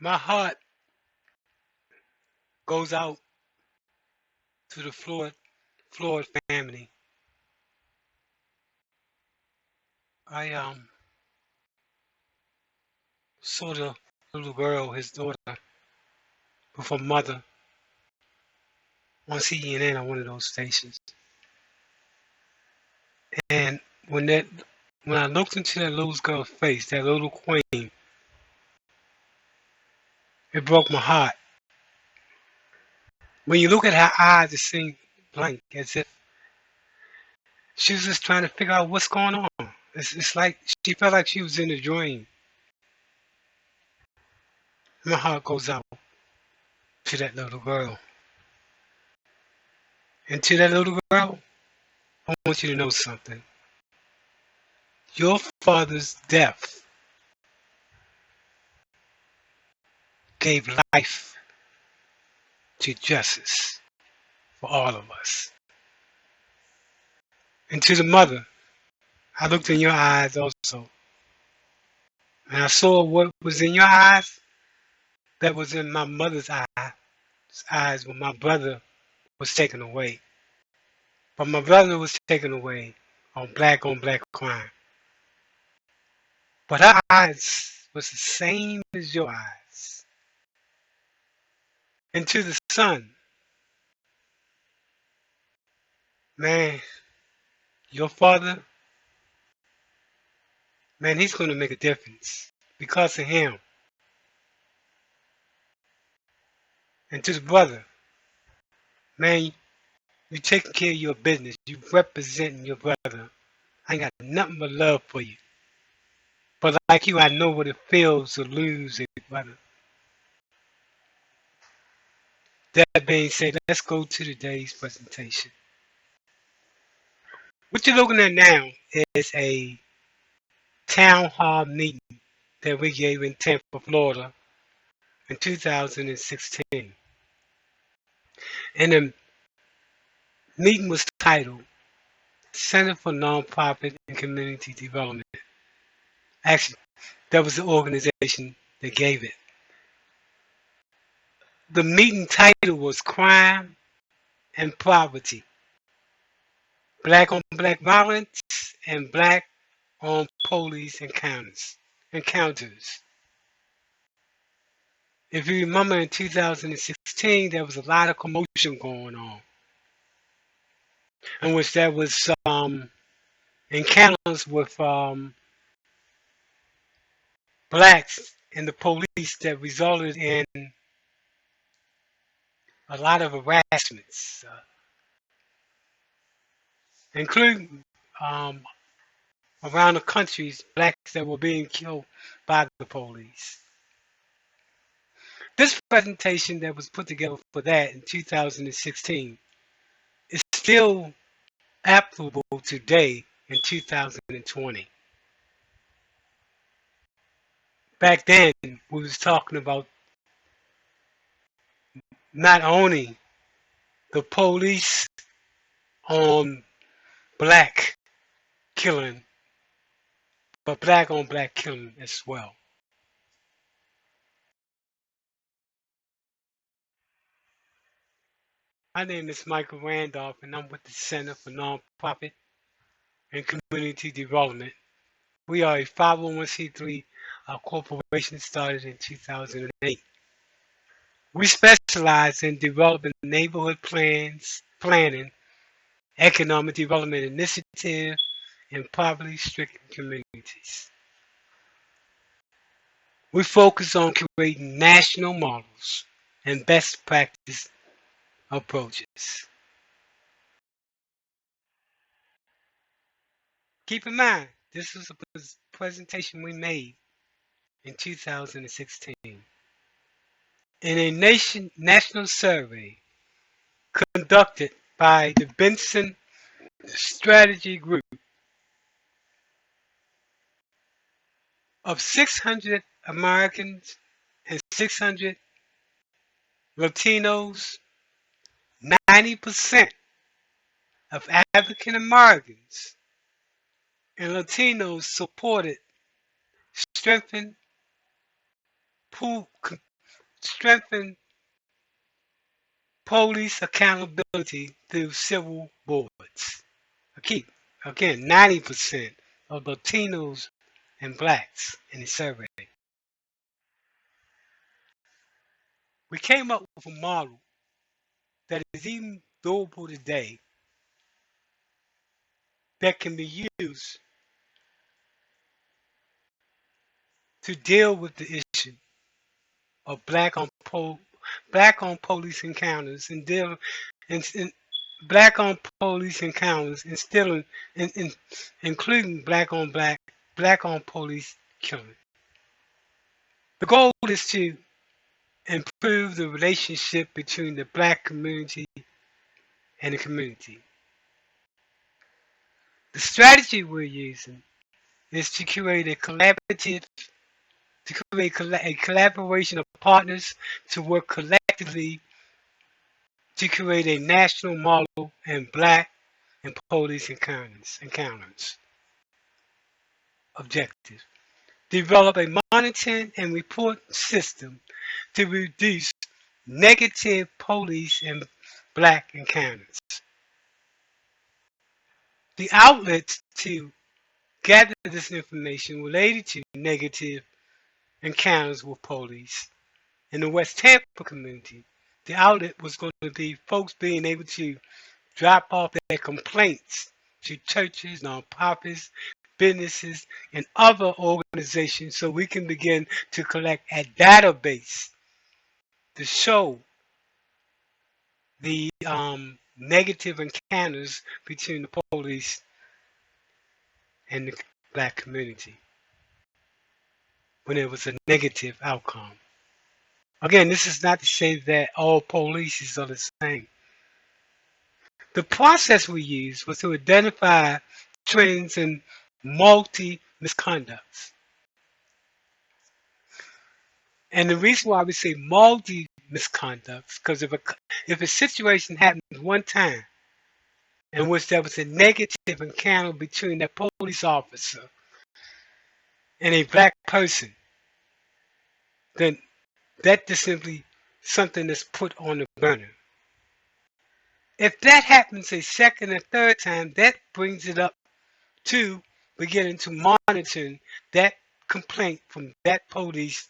My heart goes out to the Floyd family. I saw the little girl, his daughter, with her mother on CNN on one of those stations. And when I looked into that little girl's face, that little queen, it broke my heart. When you look at her eyes, it seemed blank, as if she was just trying to figure out what's going on. It's like she felt like she was in a dream. My heart goes out to that little girl. And to that little girl, I want you to know something. Your father's death gave life to justice for all of us. And to the mother, I looked in your eyes also. And I saw what was in your eyes that was in my mother's eyes when my brother was taken away. But my brother was taken away on black crime. But her eyes was the same as your eyes. And to the son, man, your father, man, he's going to make a difference because of him. And to the brother, man, you taking care of your business. You representing your brother. I ain't got nothing but love for you. But like you, I know what it feels to lose a brother. That being said, let's go to today's presentation. What you're looking at now is a town hall meeting that we gave in Tampa, Florida in 2016. And the meeting was titled Center for Nonprofit and Community Development. Actually, that was the organization that gave it. The meeting title was Crime and Poverty, Black on Black Violence and Black on Police Encounters. If you remember in 2016, there was a lot of commotion going on, in which there was encounters with blacks and the police that resulted in a lot of harassments, including around the countries, blacks that were being killed by the police. This presentation that was put together for that in 2016 is still applicable today in 2020. Back then, we was talking about not only the police on black killing, but black on black killing as well. My name is Michael Randolph, and I'm with the Center for Nonprofit and Community Development. We are a 501c3 corporation started in 2008. We specialize in developing neighborhood planning, economic development initiatives in poverty-stricken communities. We focus on creating national models and best practice approaches. Keep in mind, this was a presentation we made in 2016. In a national survey conducted by the Benson Strategy Group of 600 Americans and 600 Latinos, 90% of African Americans and Latinos supported strengthened strengthen police accountability through civil boards. Again, 90% of Latinos and blacks in the survey. We came up with a model that is even doable today that can be used to deal with the issue of black on police encounters and black on police encounters and still including black on police killing. The goal is to improve the relationship between the black community and the community. The strategy we're using is to create a collaboration of partners to work collectively to create a national model and black and police encounters. Objective: develop a monitoring and report system to reduce negative police and black encounters. The outlets to gather this information related to negative encounters with police in the West Tampa community, the outlet was going to be folks being able to drop off their complaints to churches, nonprofits, businesses, and other organizations so we can begin to collect a database to show the negative encounters between the police and the black community when it was a negative outcome. Again, this is not to say that all police are the same. The process we used was to identify trends in multi-misconducts. And the reason why we say multi-misconducts, because if a situation happens one time in which there was a negative encounter between a police officer and a black person, then that is simply something that's put on the burner. If that happens a second or third time, that brings it up to beginning to monitor that complaint from that police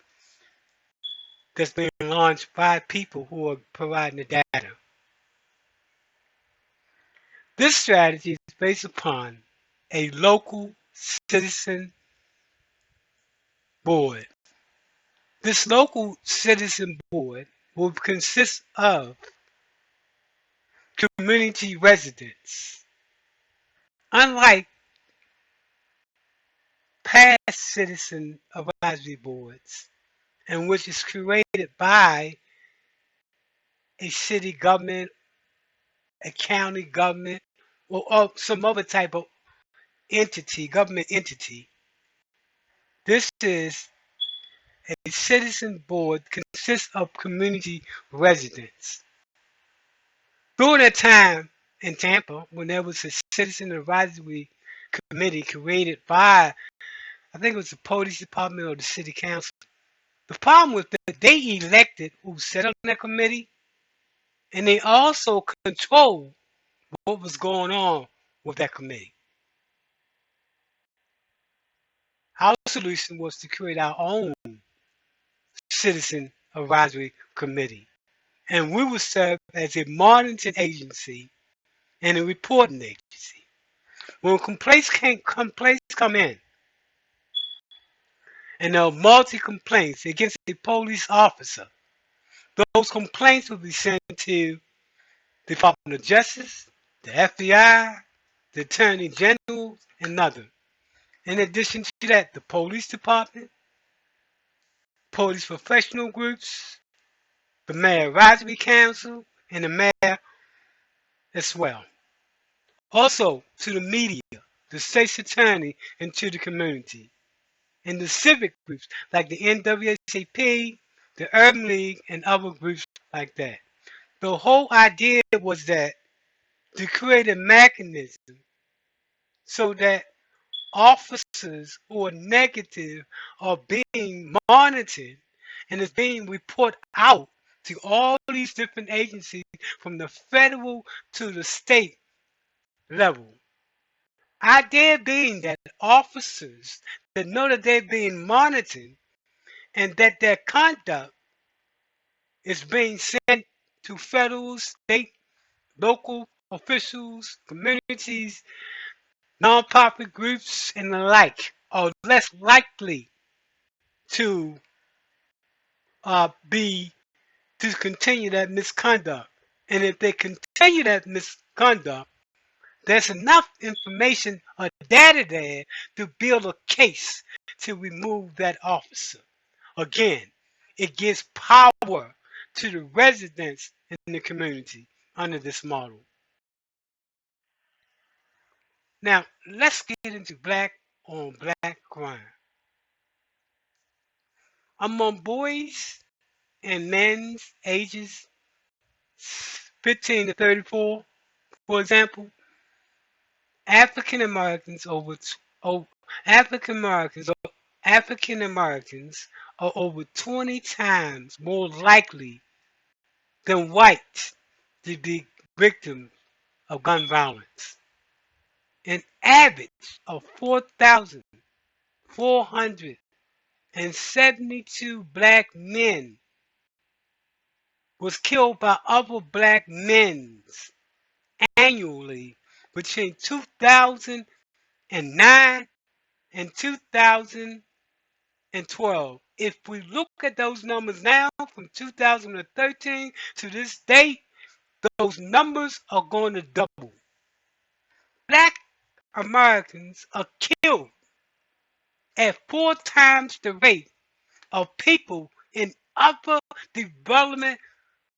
that's being launched by people who are providing the data. This strategy is based upon a local citizen board. This local citizen board will consist of community residents. Unlike past citizen advisory boards, in which is created by a city government, a county government, or some other type of entity, government entity. This is a citizen board consists of community residents. During that time in Tampa, when there was a citizen advisory committee created by, I think it was the police department or the city council, the problem was that they elected who sat on that committee, and they also controlled what was going on with that committee. Our solution was to create our own citizen advisory committee, and we would serve as a monitoring agency and a reporting agency. When complaints come in, and there are multi-complaints against a police officer, those complaints will be sent to the Department of Justice, the FBI, the Attorney General, and others. In addition to that, the police department, police professional groups, the Mayor Advisory Council, and the mayor as well. Also to the media, the state's attorney, and to the community. And the civic groups like the NAACP, the Urban League, and other groups like that. The whole idea was that to create a mechanism so that officers who are negative are being monitored and it's being reported out to all these different agencies from the federal to the state level. Idea being that officers that know that they're being monitored and that their conduct is being sent to federal, state, local officials, communities, nonprofit groups, and the like are less likely to be to continue that misconduct. And if they continue that misconduct, there's enough information or data there to build a case to remove that officer. Again, it gives power to the residents in the community under this model. Now, let's get into black on black crime. Among boys and men's ages 15 to 34, for example, African Americans African Americans are over 20 times more likely than whites to be victims of gun violence. An average of 4,472 black men was killed by other black men annually between 2009 and 2012. If we look at those numbers now from 2013 to this date, those numbers are going to double. Black Americans are killed at 4 times the rate of people in other development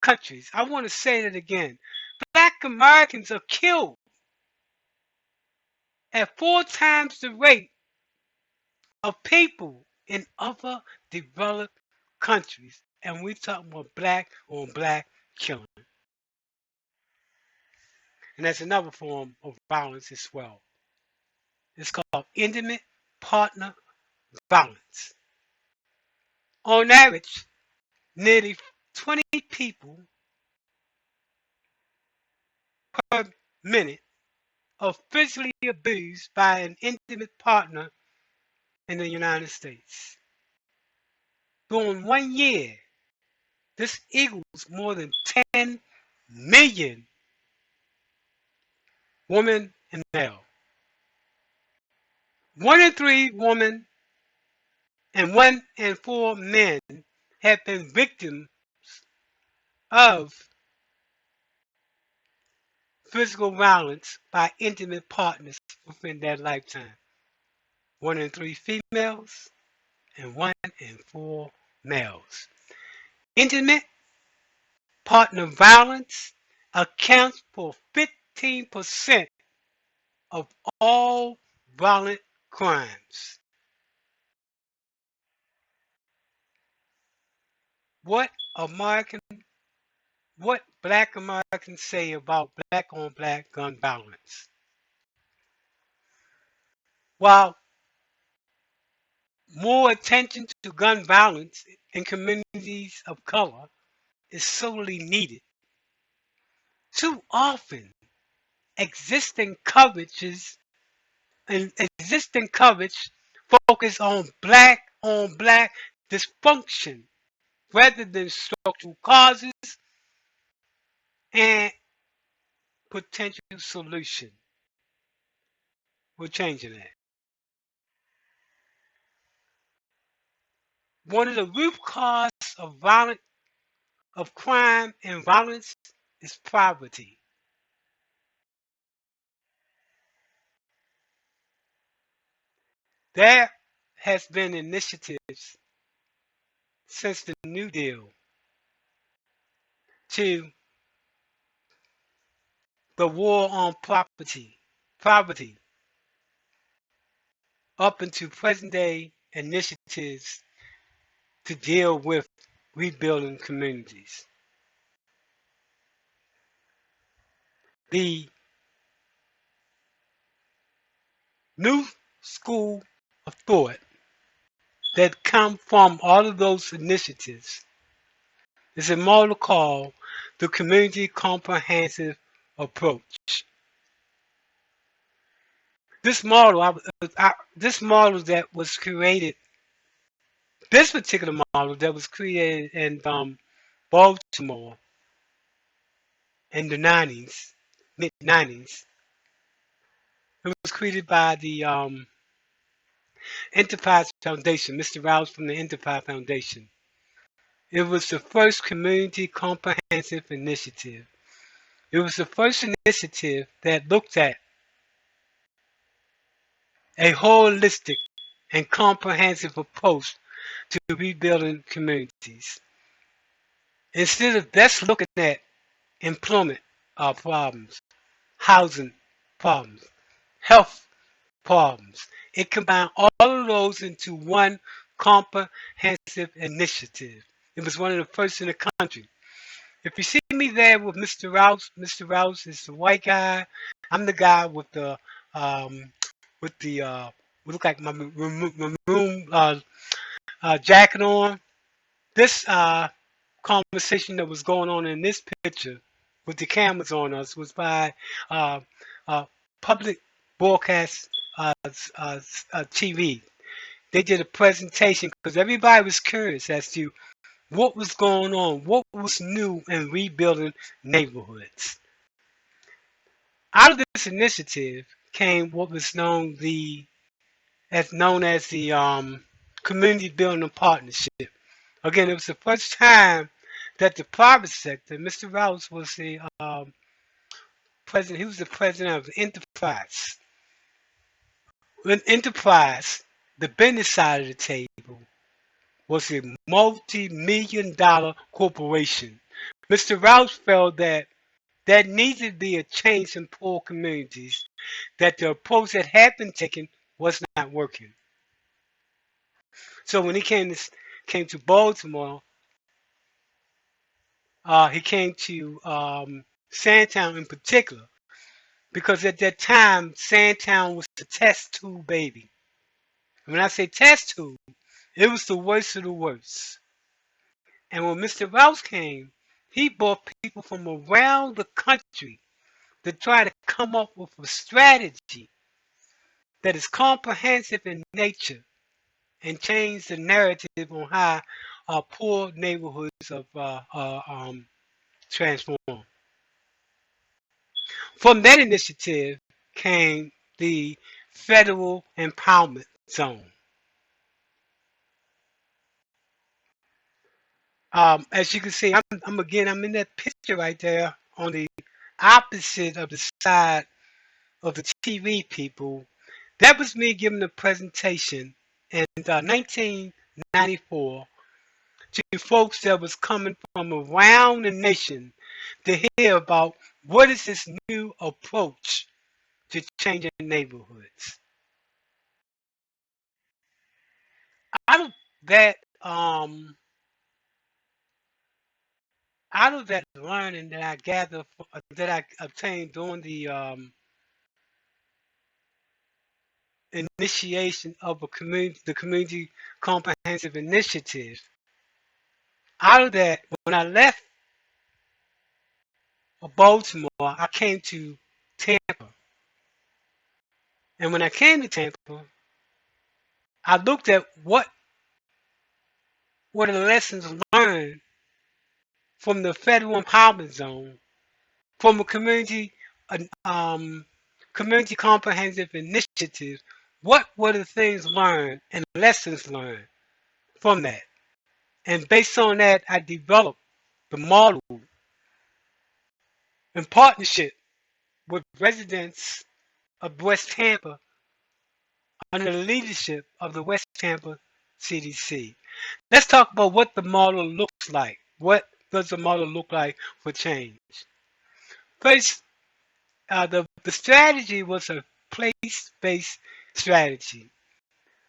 countries. I want to say that again. Black Americans are killed at 4 times the rate of people in other developed countries. And we're talking about black on black killing. And that's another form of violence as well. It's called intimate partner violence. On average, nearly 20 people per minute are physically abused by an intimate partner in the United States. During 1 year, this equals more than 10 million women and male. 1 in 3 women and 1 in 4 men have been victims of physical violence by intimate partners within their lifetime. 1 in 3 females and 1 in 4 males. Intimate partner violence accounts for 15% of all violent crimes. What black Americans say about black on black gun violence? While more attention to gun violence in communities of color is sorely needed, too often existing coverage focus on black dysfunction rather than structural causes and potential solution. We're changing that. One of the root causes of crime and violence is poverty. There has been initiatives since the New Deal to the war on poverty, up into present day initiatives to deal with rebuilding communities. The new school of thought that come from all of those initiatives is a model called the Community Comprehensive Approach. This model, this model that was created, this particular model that was created in Baltimore in the 90s, mid 90s, it was created by the Enterprise Foundation, Mr. Rouse from the Enterprise Foundation. It was the first community comprehensive initiative. It was the first initiative that looked at a holistic and comprehensive approach to rebuilding communities. Instead of just looking at employment problems, housing problems, health problems, it combined all of those into one comprehensive initiative. It was one of the first in the country. If you see me there with Mr. Rouse is the white guy. I'm the guy with the we look like my maroon jacket on. This conversation that was going on in this picture with the cameras on us was by uh, public broadcast TV. They did a presentation because everybody was curious as to what was going on, what was new in rebuilding neighborhoods. Out of this initiative came what was known as the Community Building Partnership. Again, it was the first time that the private sector, Mr. Rouse was the president. He was the president of Enterprise. In Enterprise, the business side of the table was a multi-million-dollar corporation. Mr. Rouse felt that there needed to be a change in poor communities, that the approach that had been taken was not working. So when he came to Baltimore, he came to Sandtown in particular, because at that time, Sandtown was the test tube baby. When I say test tube, it was the worst of the worst. And when Mr. Rouse came, he brought people from around the country to try to come up with a strategy that is comprehensive in nature and change the narrative on how poor neighborhoods transform. From that initiative came the Federal Empowerment Zone. As you can see, I'm in that picture right there on the opposite of the side of the TV people. That was me giving a presentation in 1994 to folks that was coming from around the nation to hear about what is this new approach to changing neighborhoods. Out of that, learning that I gathered, that I obtained during the initiation of the Community Comprehensive Initiative. Out of that, when I left Baltimore, I came to Tampa. And when I came to Tampa, I looked at what were the lessons learned from the Federal Empowerment Zone, from a community comprehensive initiative. What were the things learned and lessons learned from that? And based on that, I developed the model in partnership with residents of West Tampa under the leadership of the West Tampa CDC. Let's talk about what the model looks like. What does the model look like for change? First, the strategy was a place-based strategy.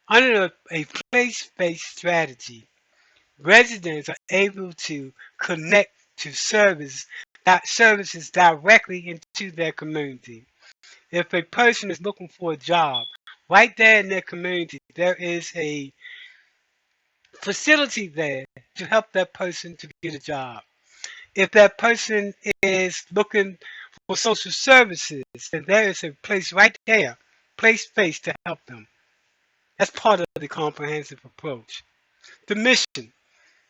Under a place-based strategy, residents are able to connect to services directly into their community. If a person is looking for a job, right there in their community, there is a facility there to help that person to get a job. If that person is looking for social services, then there is a place right there, place space to help them. That's part of the comprehensive approach. The mission,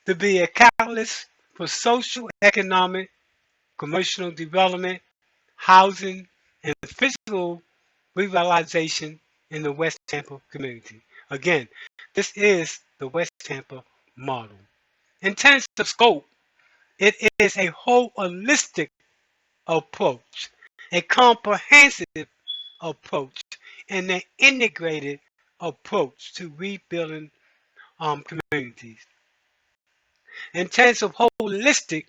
to be a catalyst for social, economic, commercial development, housing, and physical revitalization in the West Tampa community. Again, this is the West Tampa model. In terms of scope, it is a whole holistic approach, a comprehensive approach, and an integrated approach to rebuilding communities. In terms of holistic,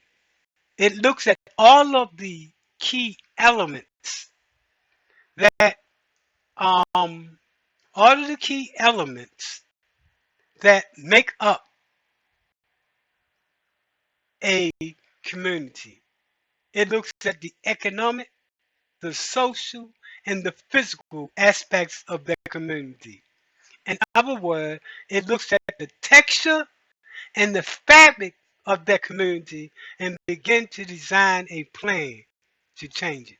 it looks at all of the key elements that um, all of the key elements that make up a community. It looks at the economic, the social, and the physical aspects of their community. In other words, it looks at the texture and the fabric of their community and begin to design a plan to change it.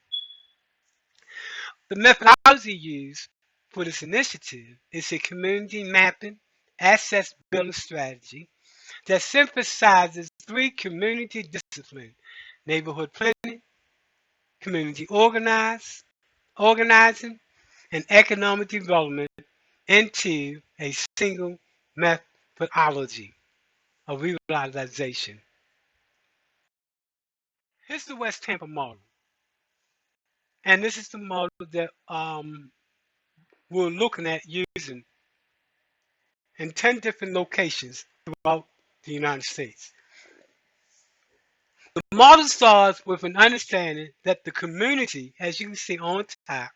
The methodology used for this initiative is a community mapping asset building strategy that synthesizes three community disciplines: neighborhood planning, community organizing, and economic development into a single methodology of revitalization. Here's the West Tampa model. And this is the model that we're looking at using in 10 different locations throughout the United States. The model starts with an understanding that the community, as you can see on top,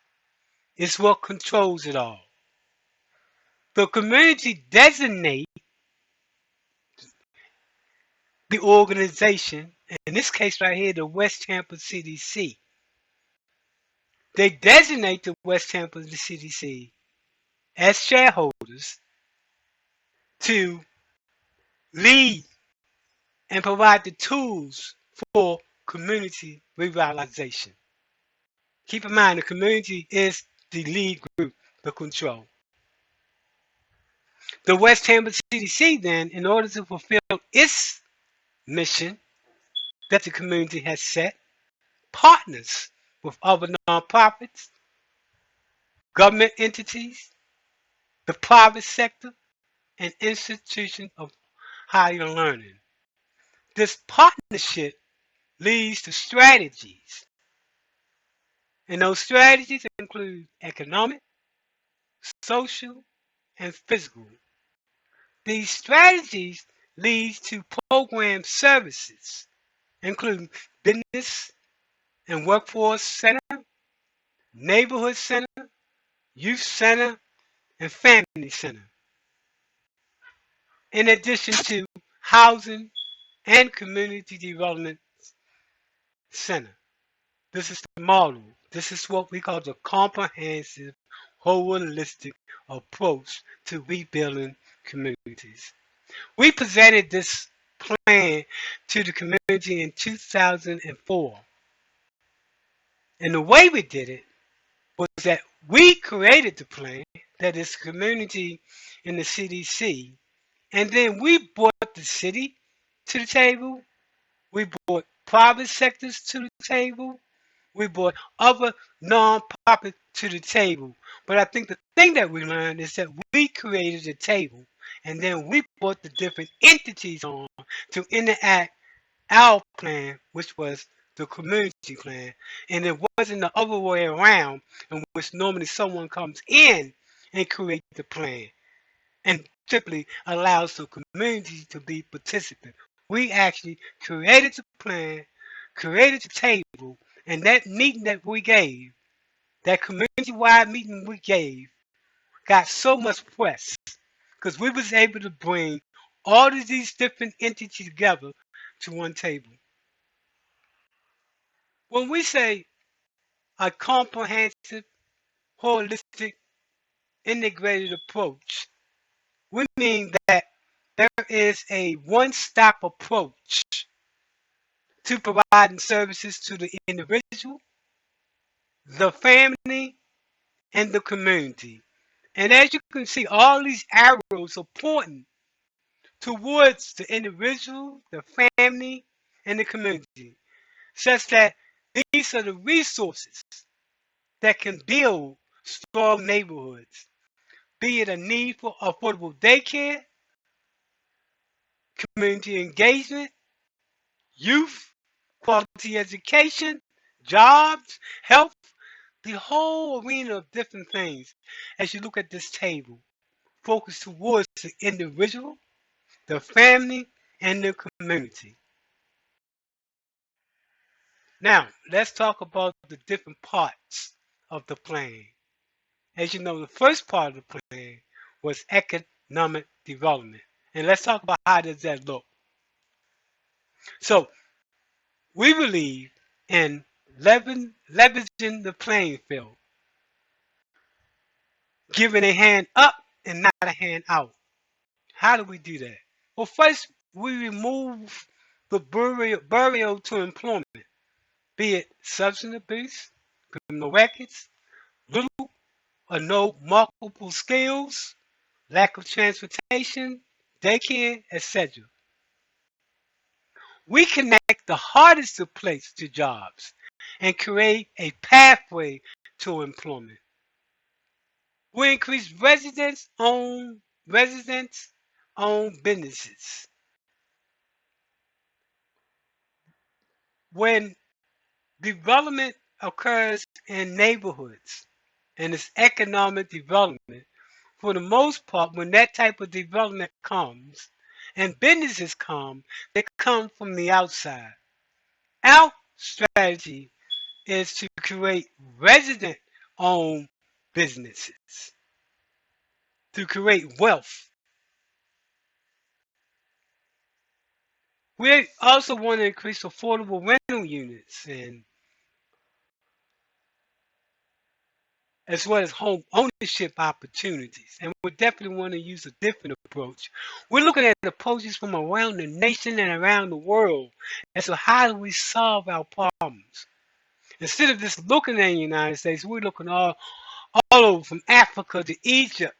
is what controls it all. The community designates the organization, in this case right here, the West Tampa CDC. They designate the West Tampa CDC as shareholders to lead and provide the tools for community revitalization. Keep in mind, the community is the lead group, the control. The West Tampa CDC then, in order to fulfill its mission that the community has set, partners with other nonprofits, government entities, the private sector, and institutions of higher learning. This partnership leads to strategies, and those strategies include economic, social, and physical. These strategies lead to program services, including business and workforce center, neighborhood center, youth center, and family center, in addition to housing and community development center. This is the model. This is what we call the comprehensive, holistic approach to rebuilding communities. We presented this plan to the community in 2004. And the way we did it was that we created the plan, that is community in the CDC, and then we brought the city to the table, we brought private sectors to the table, we brought other nonprofits to the table. But I think the thing that we learned is that we created a table and then we brought the different entities on to enact our plan, which was the community plan. And it wasn't the other way around, in which normally someone comes in and creates the plan and simply allows the community to be participant. We actually created the plan, created the table, and that meeting that we gave, that community-wide meeting we gave, got so much press because we was able to bring all of these different entities together to one table. When we say a comprehensive, holistic, integrated approach, we mean that there is a one-stop approach to providing services to the individual, the family, and the community. And as you can see, all these arrows are pointing towards the individual, the family, and the community, such that these are the resources that can build strong neighborhoods, be it a need for affordable daycare, community engagement, youth, quality education, jobs, health, the whole arena of different things. As you look at this table, focus towards the individual, the family, and the community. Now, let's talk about the different parts of the plan. As you know, the first part of the plan was economic development. And let's talk about how does that look. So, we believe in leveraging the playing field, giving a hand up and not a hand out. How do we do that? Well, first, we remove the barrier to employment, be it substance abuse, criminal records, little or no marketable skills, lack of transportation, daycare, etc. We connect the hardest of places to jobs and create a pathway to employment. We increase residents-owned businesses. When development occurs in neighborhoods and it's economic development, for the most part, when that type of development comes and businesses come, they come from the outside. Our strategy is to create resident-owned businesses, to create wealth. We also want to increase affordable rental units and as well as home ownership opportunities. And we definitely want to use a different approach. We're looking at approaches from around the nation and around the world as to how do we solve our problems. Instead of just looking at the United States, we're looking all over from Africa to Egypt,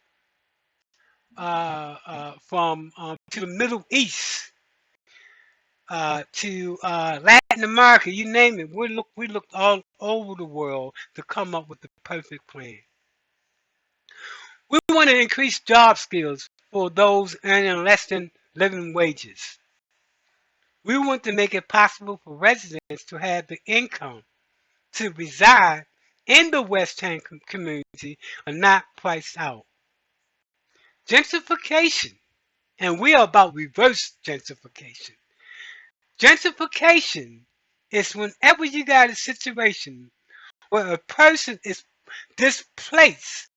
from to the Middle East, to Latin America, you name it. We looked all over the world to come up with the perfect plan. We want to increase job skills for those earning less than living wages. We want to make it possible for residents to have the income to reside in the West End community and not priced out. Gentrification, and we are about reverse gentrification. Gentrification is whenever you got a situation where a person is displaced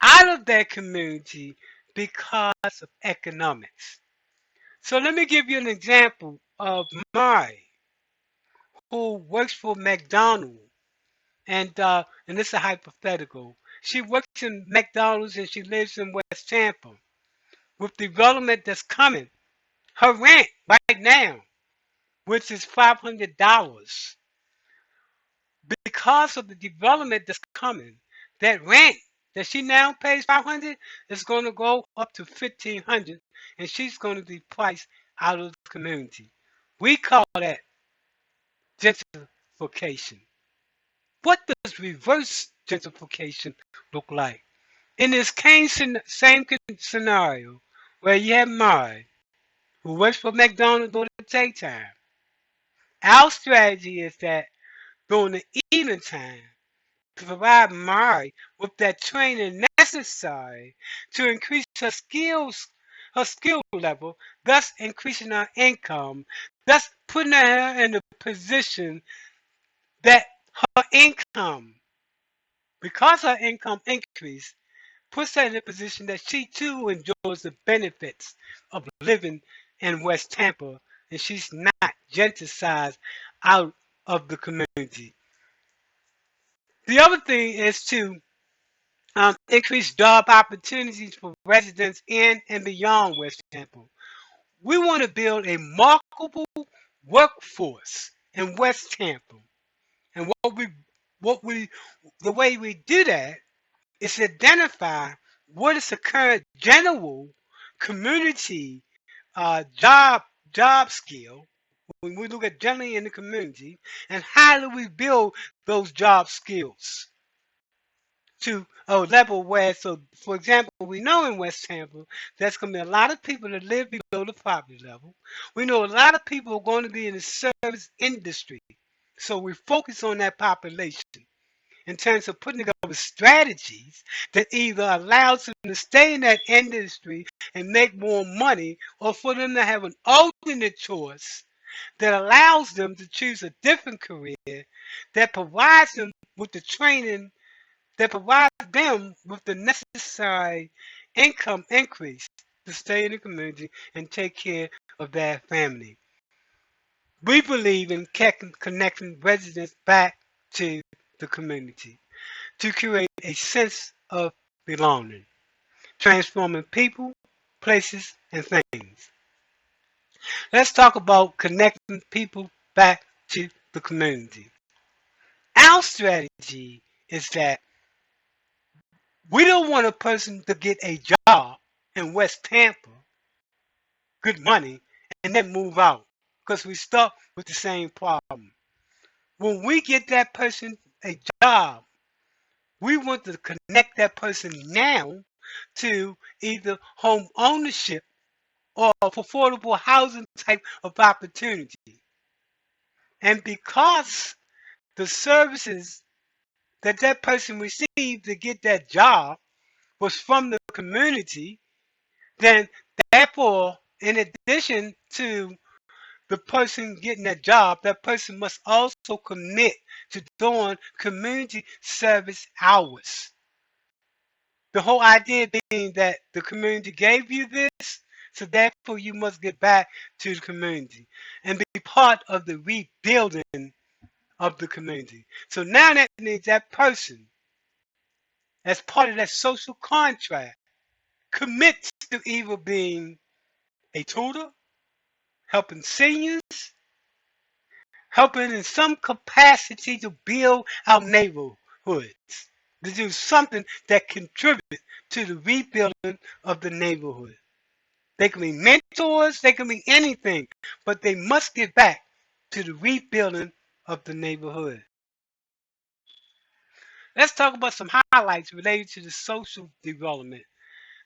out of their community because of economics. So let me give you an example of Mari, who works for McDonald's, and this is a hypothetical. She works in McDonald's and she lives in West Tampa. With development that's coming, her rent right now, which is $500, because of the development that's coming, that rent that she now pays $500 is going to go up to $1,500, and she's going to be priced out of the community. We call that gentrification. What does reverse gentrification look like? In this same scenario, where you have Mari, who works for McDonald's during the daytime, our strategy is that during the evening time, to provide Mari with that training necessary to increase her skill level, thus increasing her income, thus putting her in a position that her income, because her income increased, puts her in a position that she too enjoys the benefits of living in West Tampa, and she's not gentrified out of the community. The other thing is to increase job opportunities for residents in and beyond West Tampa. We want to build a marketable workforce in West Tampa. And the way we do that is to identify what is the current general community job skill when we look at generally in the community, and how do we build those job skills to a level where, so for example, we know in West Tampa there's going to be a lot of people that live below the poverty level. We know a lot of people are going to be in the service industry, so we focus on that population in terms of putting together strategies that either allows them to stay in that industry and make more money, or for them to have an alternate choice that allows them to choose a different career that provides them with the training, that provides them with the necessary income increase to stay in the community and take care of their family. We believe in connecting residents back to the community to create a sense of belonging, transforming people, places, and things. Let's talk about connecting people back to the community. Our strategy is that we don't want a person to get a job in West Tampa, good money, and then move out, because we stuck with the same problem. When we get that person a job, we want to connect that person now to either home ownership or affordable housing type of opportunity. And because the services that that person received to get that job was from the community, then therefore, in addition to the person getting that job, that person must also commit to doing community service hours. The whole idea being that the community gave you this, so therefore you must get back to the community and be part of the rebuilding of the community. So now that means that person, as part of that social contract, commits to either being a tutor, helping seniors, helping in some capacity to build our neighborhoods, to do something that contributes to the rebuilding of the neighborhood. They can be mentors, they can be anything, but they must get back to the rebuilding of the neighborhood. Let's talk about some highlights related to the social development,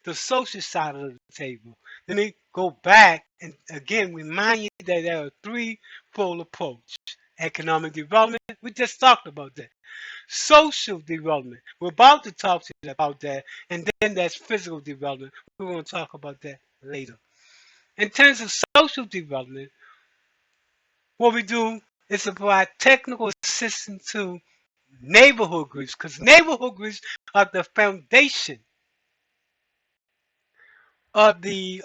the social side of the table. Let me go back and again remind you that there are a threefold approach. Economic development, we just talked about that. Social development, we're about to talk to you about that. And then there's physical development. We're going to talk about that later. In terms of social development, what we do is to provide technical assistance to neighborhood groups, because neighborhood groups are the foundation of the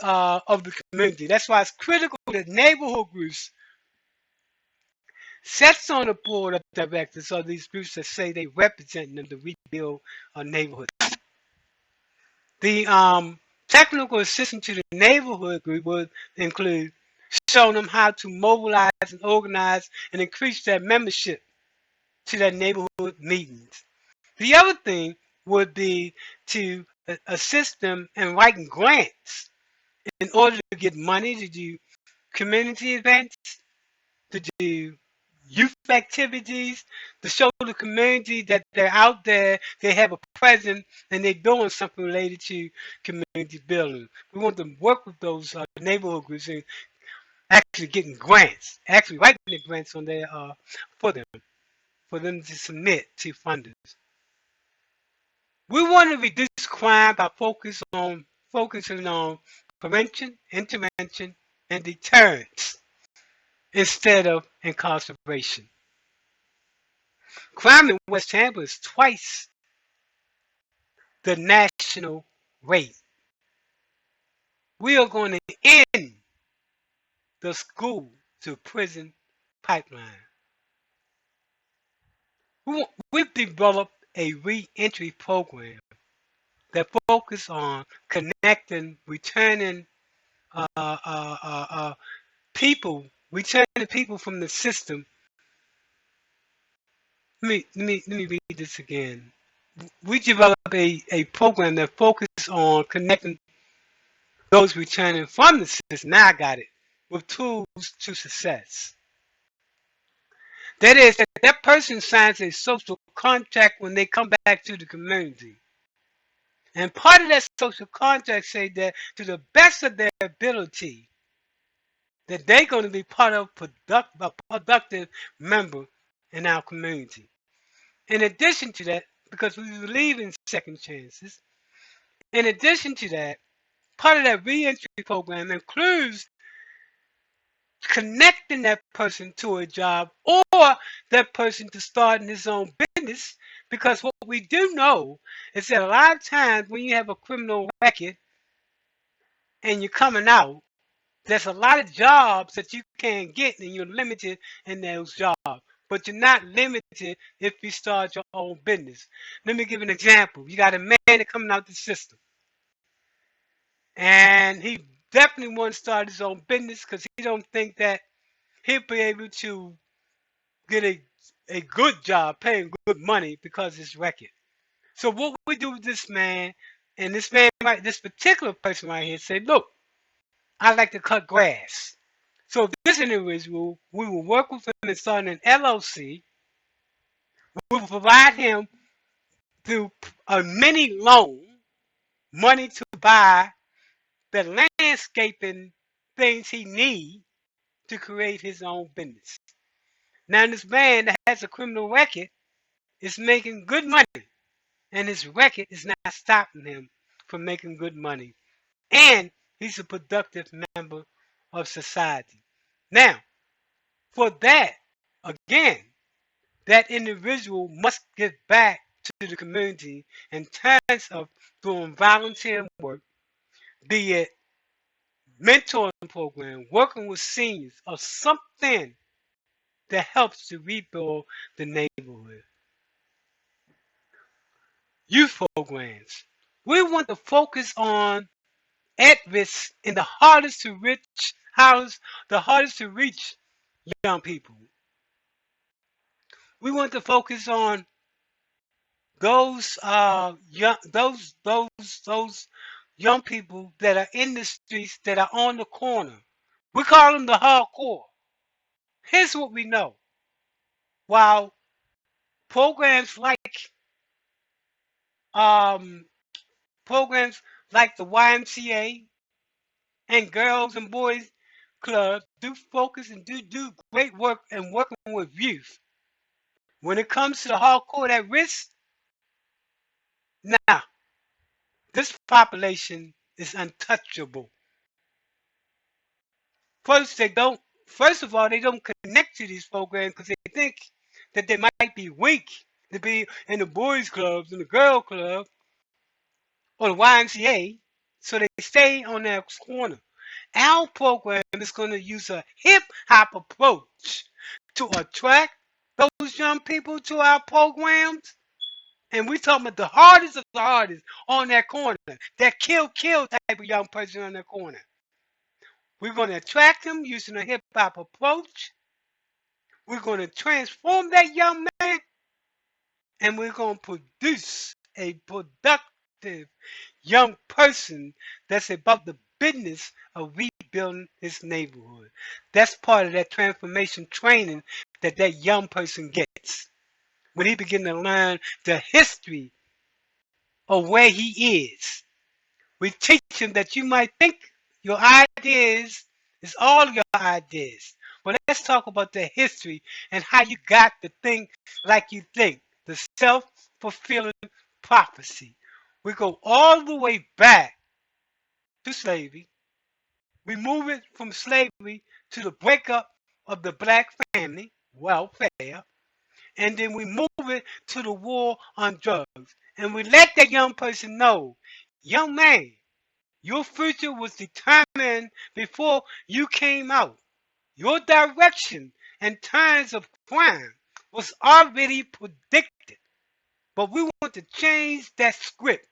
community. That's why it's critical that neighborhood groups sets on the board of directors of these groups that say they represent them to rebuild a neighborhood. The technical assistance to the neighborhood group would include showing them how to mobilize and organize and increase their membership to their neighborhood meetings. The other thing would be to assist them in writing grants in order to get money to do community events, to do youth activities, to show the community that they're out there, they have a presence, and they're doing something related to community building. We want to work with those neighborhood groups and actually getting grants, actually writing the grants on their for them to submit to funders. We want to reduce crime by focusing on prevention, intervention, and deterrence instead of incarceration. Crime in West Tampa is twice the national rate. We are going to end the school to prison pipeline. We've developed a reentry program that focuses on connecting returning people. We turn the people from the system. Let me read this again. We develop a program that focuses on connecting those returning from the system. Now I got it. With tools to success. That is, that person signs a social contract when they come back to the community. And part of that social contract say that to the best of their ability, that they're going to be part of a productive member in our community. In addition to that, because we believe in second chances, in addition to that, part of that reentry program includes connecting that person to a job or that person to starting his own business. Because what we do know is that a lot of times when you have a criminal record and you're coming out, there's a lot of jobs that you can get and you're limited in those jobs. But you're not limited if you start your own business. Let me give an example. You got a man that coming out the system and he definitely wants to start his own business because he don't think that he'll be able to get a good job paying good money because of his record. So what we do with this man, and this man, right, this particular person right here said, look, I like to cut grass. So this individual, we will work with him and start an LLC. We will provide him through a mini loan money to buy the landscaping things he needs to create his own business. Now this man that has a criminal record is making good money, and his record is not stopping him from making good money. And he's a productive member of society. Now, for that, again, that individual must give back to the community in terms of doing volunteer work, be it mentoring program, working with seniors, or something that helps to rebuild the neighborhood. Youth programs. We want to focus on at risk in the hardest to reach young people. We want to focus on those those young people that are in the streets that are on the corner. We call them the hardcore. Here's what we know. While programs like um, programs like the YMCA and Girls and Boys Club do focus and do great work in working with youth. When it comes to the hardcore at risk, now this population is untouchable. First, they don't. First of all, they don't connect to these programs because they think that they might be weak to be in the boys' clubs, in the girl club, or the YMCA, so they stay on their corner. Our program is going to use a hip hop approach to attract those young people to our programs. And we're talking about the hardest of the hardest on that corner, that kill type of young person on that corner. We're going to attract them using a hip hop approach. We're going to transform that young man, and we're going to produce a productive young person that's about the business of rebuilding his neighborhood. That's part of that transformation training that that young person gets when he begins to learn the history of where he is. We teach him that you might think your ideas is all your ideas. But let's talk about the history and how you got to think like you think. The self-fulfilling prophecy. We go all the way back to slavery. We move it from slavery to the breakup of the black family, welfare. And then we move it to the war on drugs. And we let that young person know, young man, your future was determined before you came out. Your direction in terms of crime was already predicted. But we want to change that script.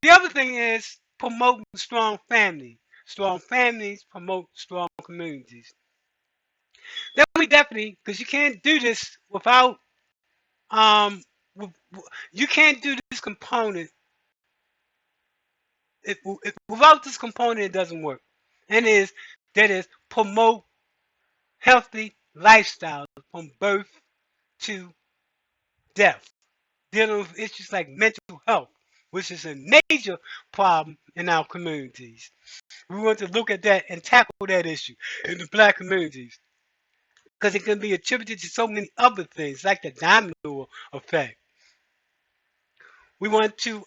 The other thing is promoting strong families. Strong families promote strong communities. Then we definitely, because you can't do this without, um, you can't do this component. Without this component, it doesn't work. And that is promote healthy lifestyles from birth to death, dealing with issues like mental health, which is a major problem in our communities. We want to look at that and tackle that issue in the black communities because it can be attributed to so many other things, like the domino effect. We want to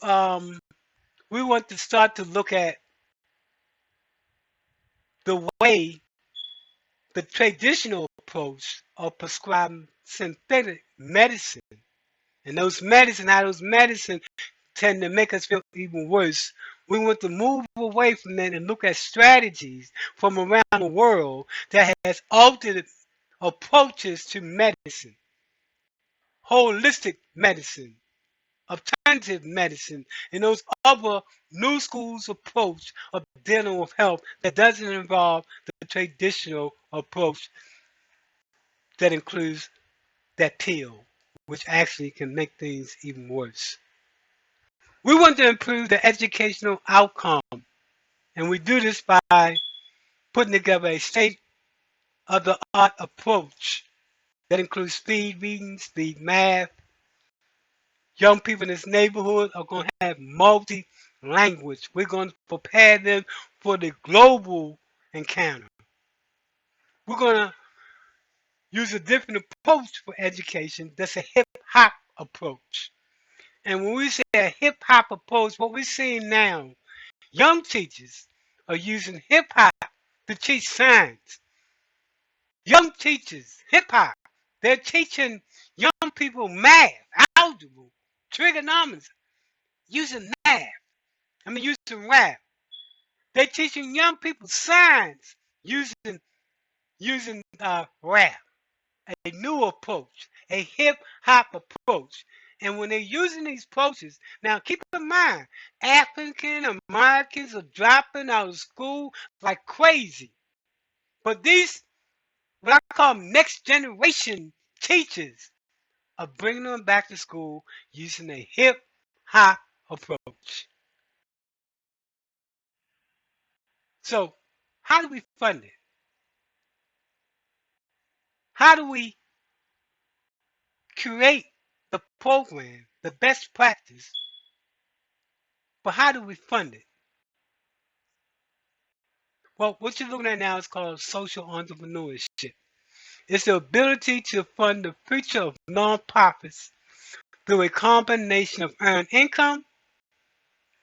start to look at the way the traditional approach of prescribing synthetic medicine and how those medicine tend to make us feel even worse. We want to move away from that and look at strategies from around the world that has altered approaches to medicine, holistic medicine, alternative medicine, and those other new schools approach of dealing with health that doesn't involve the traditional approach that includes that pill, which actually can make things even worse. We want to improve the educational outcome, and we do this by putting together a state-of-the-art approach that includes speed reading, speed math. Young people in this neighborhood are going to have multi-language. We're going to prepare them for the global encounter. We're going to use a different approach for education that's a hip-hop approach. And when we say a hip-hop approach, what we're seeing now, young teachers are using hip-hop to teach science. Young teachers, hip-hop, they're teaching young people math, algebra, trigonometry, using math. Using rap. They're teaching young people science using rap. A new approach, a hip-hop approach. And when they're using these approaches, now keep in mind, African Americans are dropping out of school like crazy. But these, what I call next generation teachers, are bringing them back to school using a hip-hop approach. So, how do we fund it? How do we create the program, the best practice, but how do we fund it? Well, what you're looking at now is called social entrepreneurship. It's the ability to fund the future of nonprofits through a combination of earned income,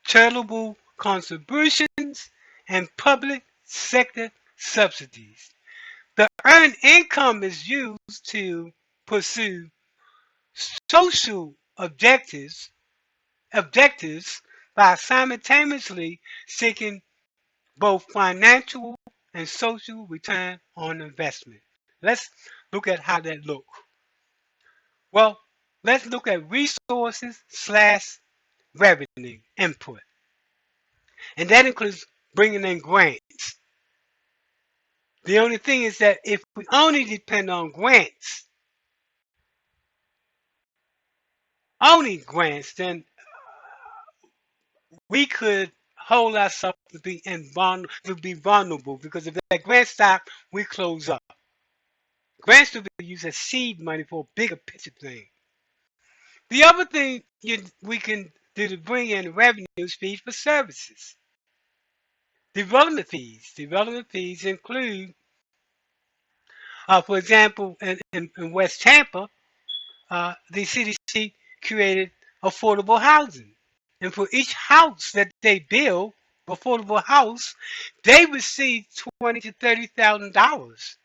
charitable contributions, and public sector subsidies. The earned income is used to pursue social objectives by simultaneously seeking both financial and social return on investment. Let's look at how that looks. Well, let's look at resources / revenue input. And that includes bringing in grants. The only thing is that if we only depend on grants, then we could hold ourselves to be vulnerable, because if that grant stop, we close up. Grants should be used as seed money for a bigger picture thing. The other thing we can do to bring in revenue is fees for services. Development fees. Development fees include, for example, in West Tampa, the CDC created affordable housing. And for each house that they build, affordable house, they receive $20,000 to $30,000.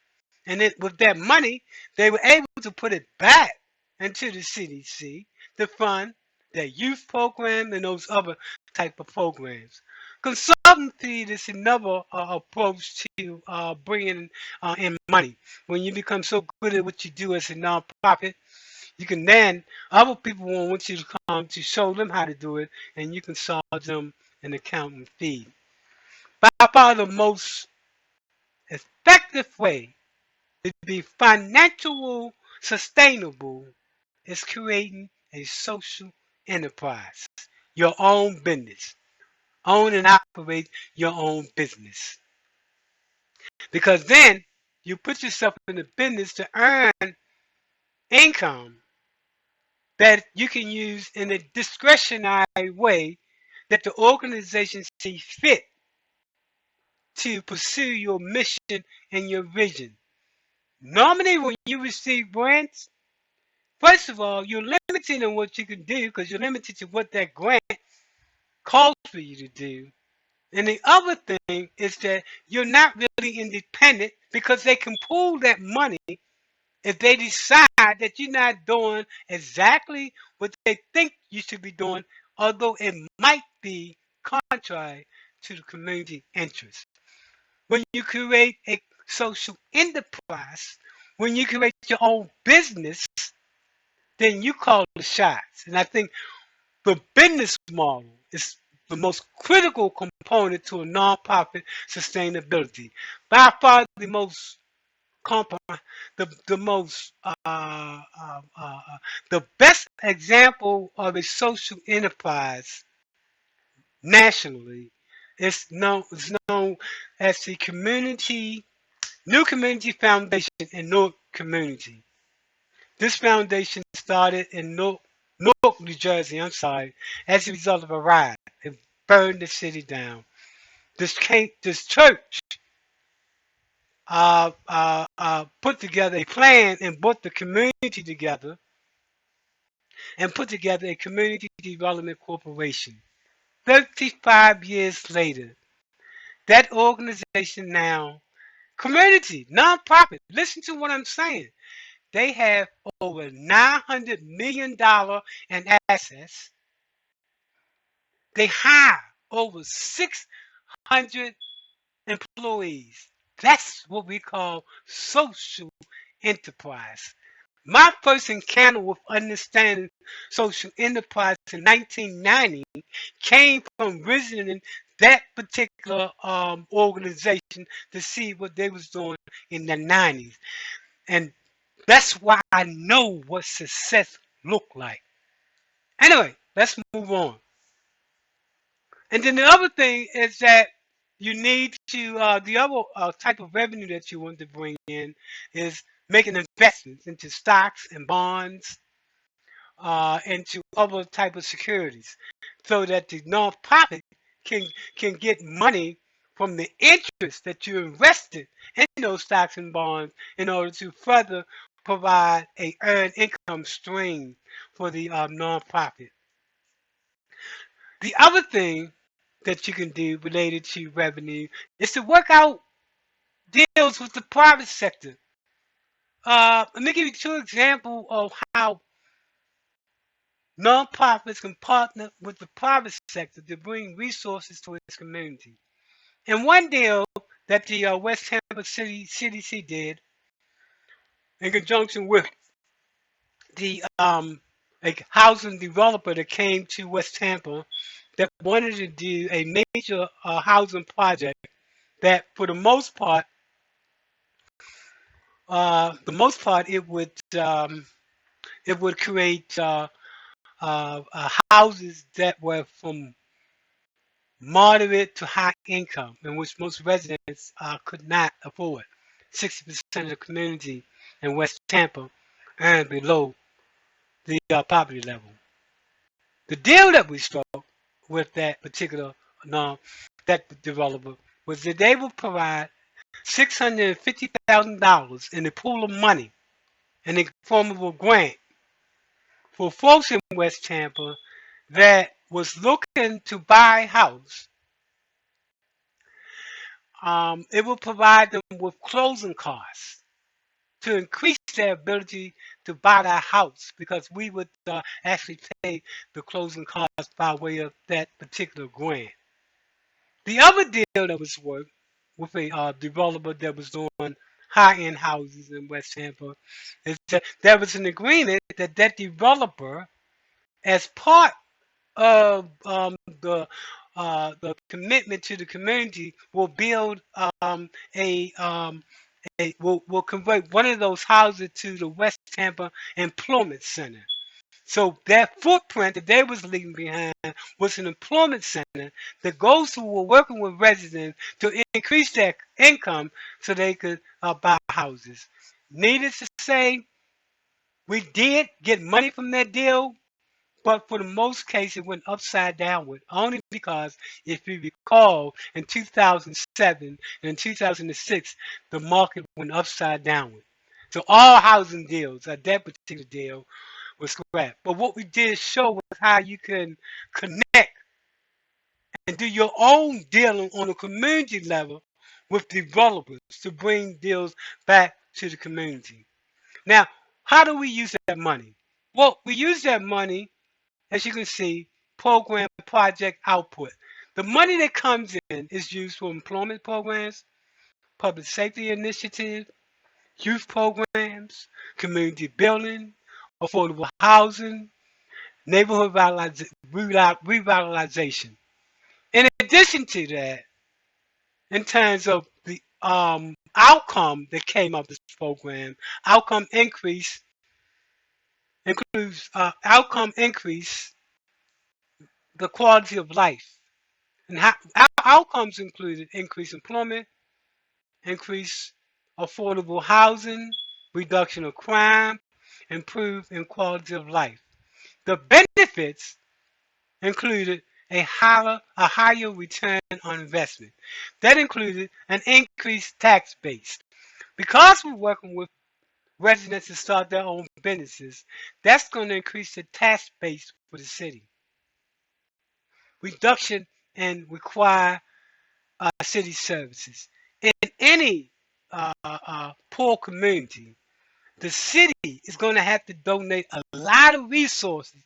And then with that money, they were able to put it back into the CDC to fund their youth program and those other type of programs. Consultant fee is another approach to bringing in money. When you become so good at what you do as a nonprofit, you can then, other people will want you to come to show them how to do it, and you can charge them an accountant fee. By far the most effective way to be financially sustainable is creating a social enterprise, your own business. Own and operate your own business. Because then you put yourself in the business to earn income that you can use in a discretionary way that the organization sees fit to pursue your mission and your vision. Normally, when you receive grants, first of all, you're limited in what you can do because you're limited to what that grant calls for you to do. And the other thing is that you're not really independent because they can pool that money if they decide that you're not doing exactly what they think you should be doing, although it might be contrary to the community interest. When you create a social enterprise, when you create your own business, then you call the shots. And I think the business model is the most critical component to a nonprofit sustainability. By far the most the most the best example of a social enterprise nationally is known as the New Community Foundation in Newark Community. This foundation started in Newark, New Jersey, as a result of a riot. It burned the city down. This church put together a plan and brought the community together and put together a community development corporation. 35 years later, that organization now, community, nonprofit, listen to what I'm saying. They have over $900 million in assets. They hire over 600 employees. That's what we call social enterprise. My first encounter with understanding social enterprise in 1990 came from visiting that particular organization to see what they was doing in the 90s. And that's why I know what success looked like. Anyway, let's move on. And then the other thing is that you need to, the other type of revenue that you want to bring in is making investments into stocks and bonds, into other type of securities, so that the nonprofit can can get money from the interest that you invested in those stocks and bonds in order to further provide a earned income stream for the nonprofit. The other thing that you can do related to revenue is to work out deals with the private sector. Let me give you two examples of how nonprofits can partner with the private sector to bring resources to its community. And one deal that the West Tampa City CDC did in conjunction with the a housing developer that came to West Tampa that wanted to do a major housing project that, for the most part, it would create houses that were from moderate to high income, in which most residents could not afford. 60% of the community in West Tampa earned below the poverty level. The deal that we struck with that particular that developer was that they would provide $650,000 in a pool of money in the form of a grant for folks in West Tampa that was looking to buy a house. It will provide them with closing costs to increase their ability to buy that house, because we would actually pay the closing costs by way of that particular grant. The other deal that was worked with a developer that was doing high-end houses in West Tampa is that there was an agreement that that developer, as part of the the commitment to the community will build will convert one of those houses to the West Tampa Employment Center. So that footprint that they was leaving behind was an employment center that goes who were working with residents to increase their income so they could buy houses. Needless to say, we did get money from that deal, but for the most case, it went upside downward. Only because, if you recall, in 2007 and 2006, the market went upside downward. So all housing deals, that particular deal, was scrapped. But what we did show was how you can connect and do your own dealing on a community level with developers to bring deals back to the community. Now, how do we use that money? Well, we use that money, as you can see, program project output. The money that comes in is used for employment programs, public safety initiatives, youth programs, community building, affordable housing, neighborhood revitalization. In addition to that, in terms of the outcome that came of this program, outcome increase includes outcome increase the quality of life. And outcomes included increased employment, increased affordable housing, reduction of crime, improved in quality of life. The benefits included a higher return on investment. That included an increased tax base. Because we're working with residents to start their own businesses, that's going to increase the tax base for the city. Reduction in required city services. In any poor community, the city is going to have to donate a lot of resources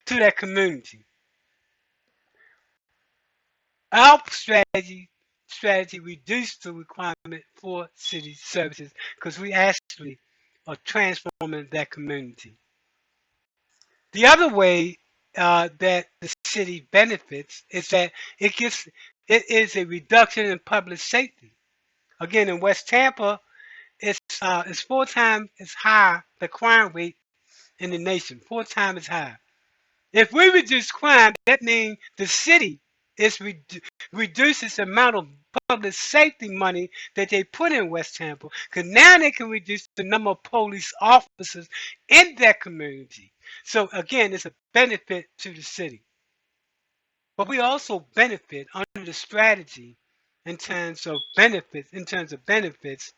to that community. Our strategy reduced the requirement for city services because we actually are transforming that community. The other way that the city benefits is that it is a reduction in public safety. Again, in West Tampa, it's 4 times as high the crime rate in the nation, 4 times as high. If we reduce crime, that means the city reduces the amount of public safety money that they put in West Tampa, because now they can reduce the number of police officers in that community. So again, it's a benefit to the city. But we also benefit under the strategy in terms of benefits.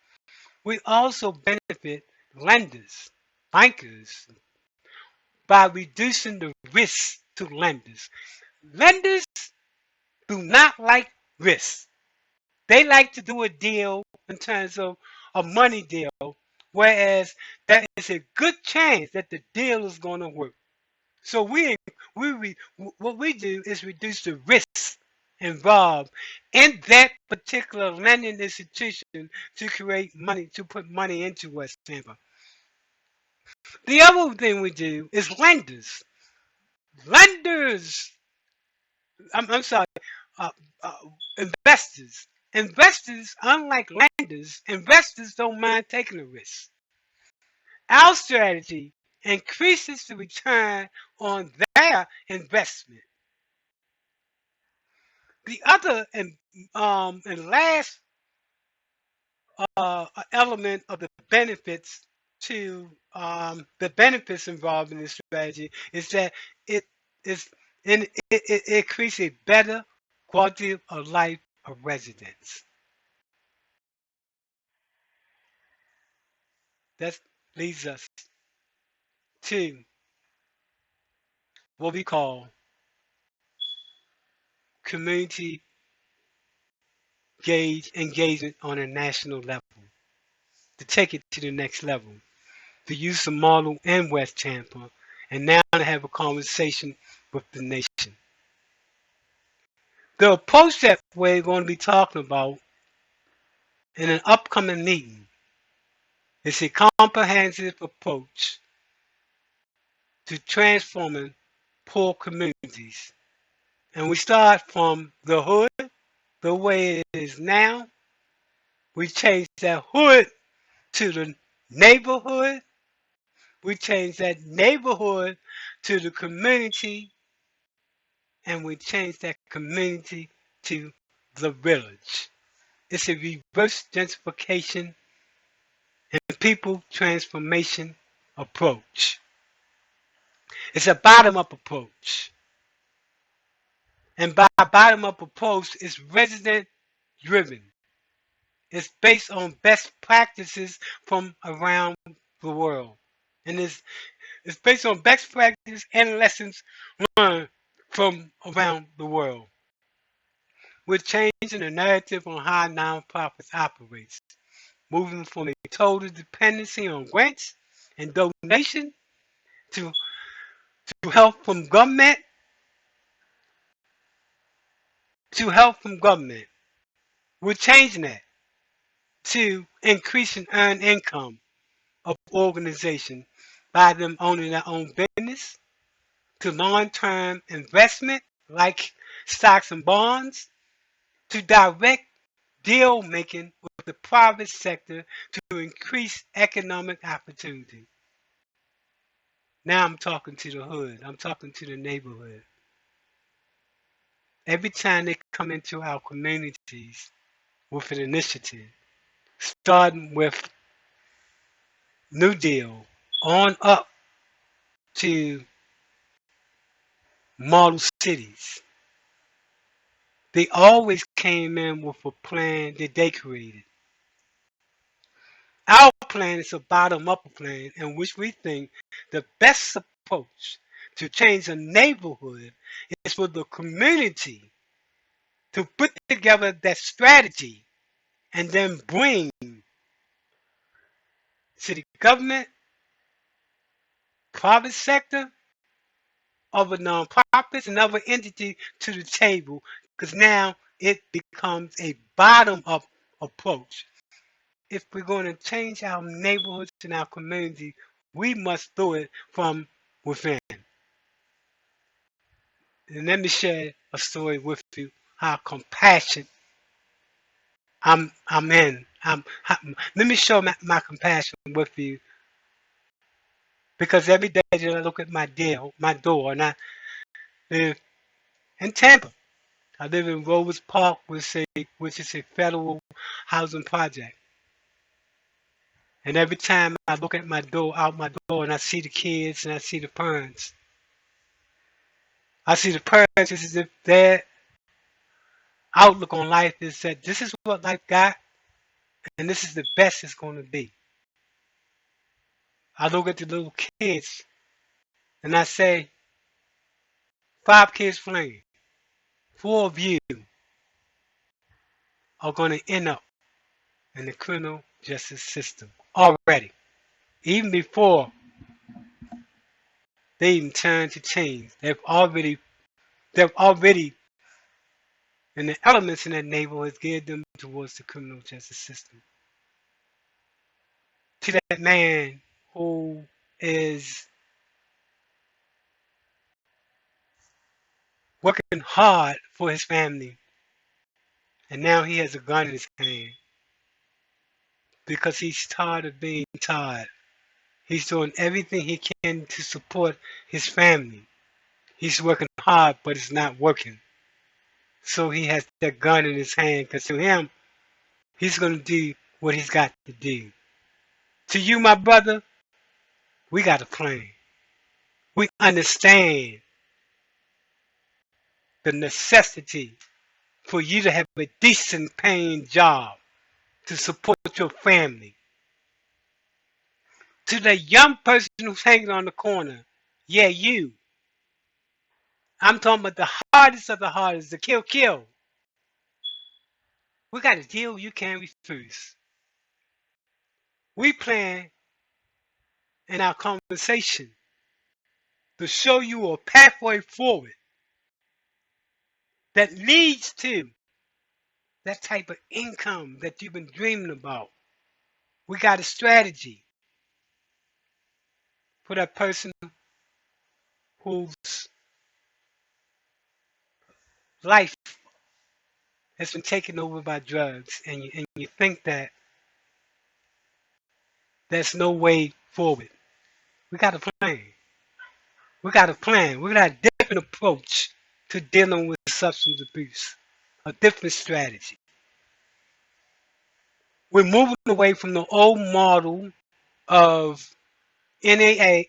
We also benefit lenders, bankers, by reducing the risk to lenders. Lenders do not like risk. They like to do a deal in terms of a money deal, whereas there is a good chance that the deal is going to work. So what we do is reduce the risk involved in that particular lending institution to create money, to put money into West Tampa. The other thing we do is lenders. Lenders, I'm sorry, uh, uh, investors. Investors, unlike lenders, investors don't mind taking a risk. Our strategy increases the return on their investment. The other and last element of the benefits to the benefits involved in this strategy is that it is it creates a better quality of life of residents. That leads us to what we call community engagement on a national level, to take it to the next level, to use the model in West Tampa, and now to have a conversation with the nation. The approach that we're going to be talking about in an upcoming meeting is a comprehensive approach to transforming poor communities And we start from the hood, the way it is now. We change that hood to the neighborhood. We change that neighborhood to the community. And we change that community to the village. It's a reverse gentrification and people transformation approach. It's a bottom-up approach. And by bottom-up approach, it's resident-driven. It's based on best practices from around the world. And it's based on best practices and lessons learned from around the world. We're changing the narrative on how nonprofits operates, moving from a total dependency on grants and donation to help from government to help from government. We're changing that to increasing earned income of organization by them owning their own business, to long-term investment like stocks and bonds, to direct deal making with the private sector to increase economic opportunity. Now I'm talking to the hood. I'm talking to the neighborhood. Every time they come into our communities with an initiative, starting with New Deal on up to model cities, they always came in with a plan that they created. Our plan is a bottom-up plan in which we think the best approach to change a neighborhood is for the community to put together that strategy and then bring city government, private sector, other nonprofits, and other entities to the table, because now it becomes a bottom-up approach. If we're going to change our neighborhoods and our community, we must do it from within. And let me share a story with you how compassion I'm in. Let me show my compassion with you, because every day that I look at my door, and I live in Tampa. I live in Rovers Park, which is a federal housing project. And every time I look at out my door, and I see the kids and I see the parents, I see the parents as if their outlook on life is that this is what life got, and this is the best it's going to be. I look at the little kids, and I say, 5 kids playing, 4 of you are going to end up in the criminal justice system already, even before they even turn to change. They've already, and the elements in that neighborhood geared them towards the criminal justice system. To that man who is working hard for his family, and now he has a gun in his hand because he's tired of being tired. He's doing everything he can to support his family. He's working hard, but it's not working. So he has that gun in his hand, because to him, he's going to do what he's got to do. To you, my brother, we got a plan. We understand the necessity for you to have a decent paying job to support your family. To the young person who's hanging on the corner, yeah, you. I'm talking about the hardest of the hardest, the kill. We got a deal you can't refuse. We plan in our conversation to show you a pathway forward that leads to that type of income that you've been dreaming about. We got a strategy for that person who's life has been taken over by drugs, and you think that there's no way forward. We got a plan. We got a plan. We got a different approach to dealing with substance abuse, a different strategy. We're moving away from the old model of NAA,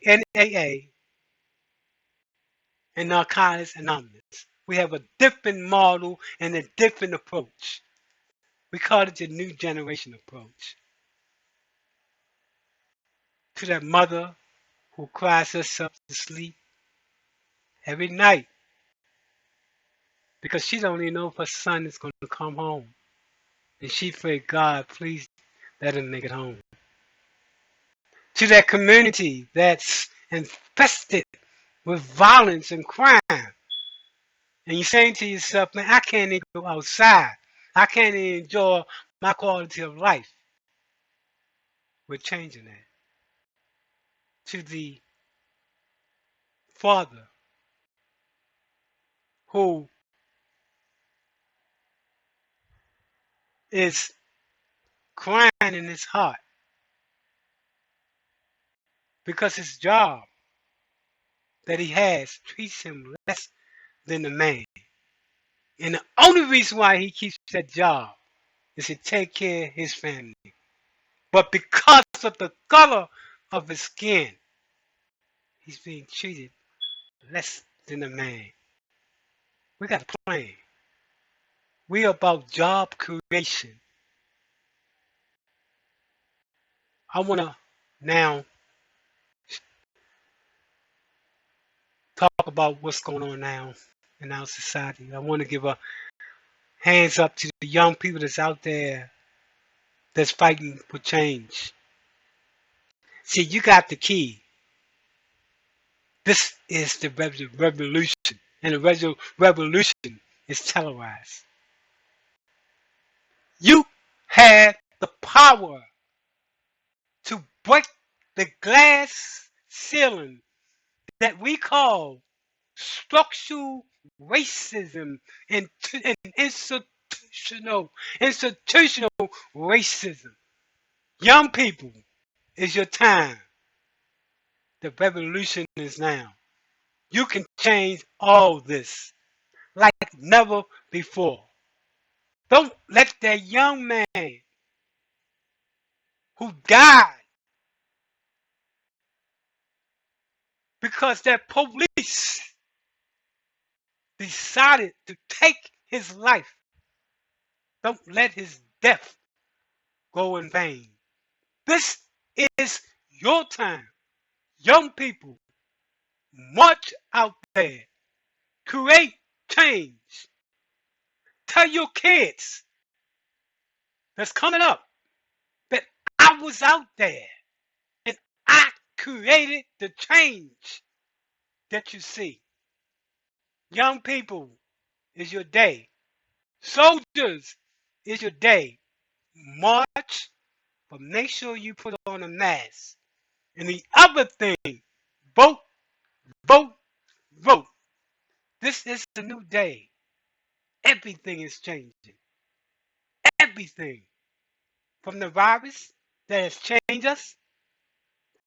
and Narcotics Anonymous. We have a different model and a different approach. We call it the new generation approach. To that mother who cries herself to sleep every night because she don't even know if her son is going to come home. And she prayed, God, please let him make it home. To that community that's infested with violence and crime. And you're saying to yourself, man, I can't even go outside. I can't even enjoy my quality of life. We're changing that. To the father who is crying in his heart because his job that he has treats him less than a man. And the only reason why he keeps that job is to take care of his family. But because of the color of his skin, he's being treated less than a man. We got a plan. We're about job creation. I want to now talk about what's going on now in our society. I want to give a hands up to the young people that's out there that's fighting for change. See, you got the key. This is the revolution, and the revolution is televised. You have the power to break the glass ceiling that we call structural racism and institutional racism. Young people, it's your time. The revolution is now. You can change all this like never before. Don't let that young man who died because that police decided to take his life. Don't let his death go in vain. This is your time. Young people, march out there. Create change. Tell your kids that's coming up that I was out there and I created the change that you see. Young people, is your day. Soldiers, is your day. March, but make sure you put on a mask. And the other thing, vote, vote, vote. This is a new day. Everything is changing. Everything. From the virus that has changed us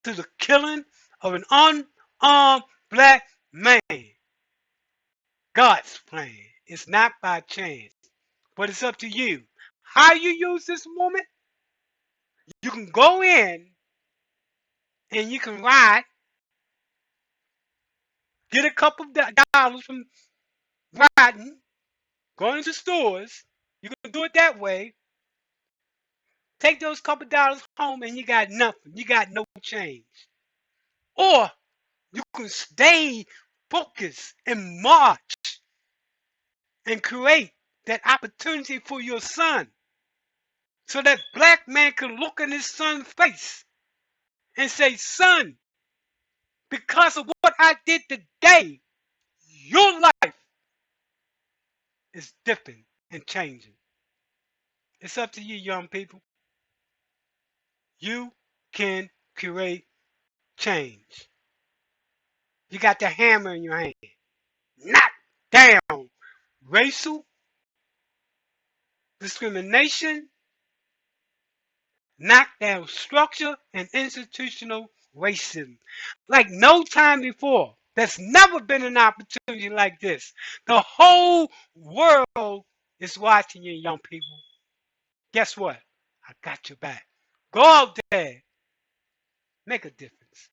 to the killing of an unarmed black man. God's plan. It's not by chance, but it's up to you. How you use this moment, you can go in and you can ride, get a couple of dollars from riding, going to stores. You can do it that way. Take those couple of dollars home and you got nothing. You got no change. Or you can stay focused and march and create that opportunity for your son so that black man can look in his son's face and say, son, because of what I did today, your life is different and changing. It's up to you, young people. You can create change. You got the hammer in your hand. Knock down racial discrimination, knockdown structure, and institutional racism. Like no time before. There's never been an opportunity like this. The whole world is watching you, young people. Guess what? I got your back. Go out there, make a difference.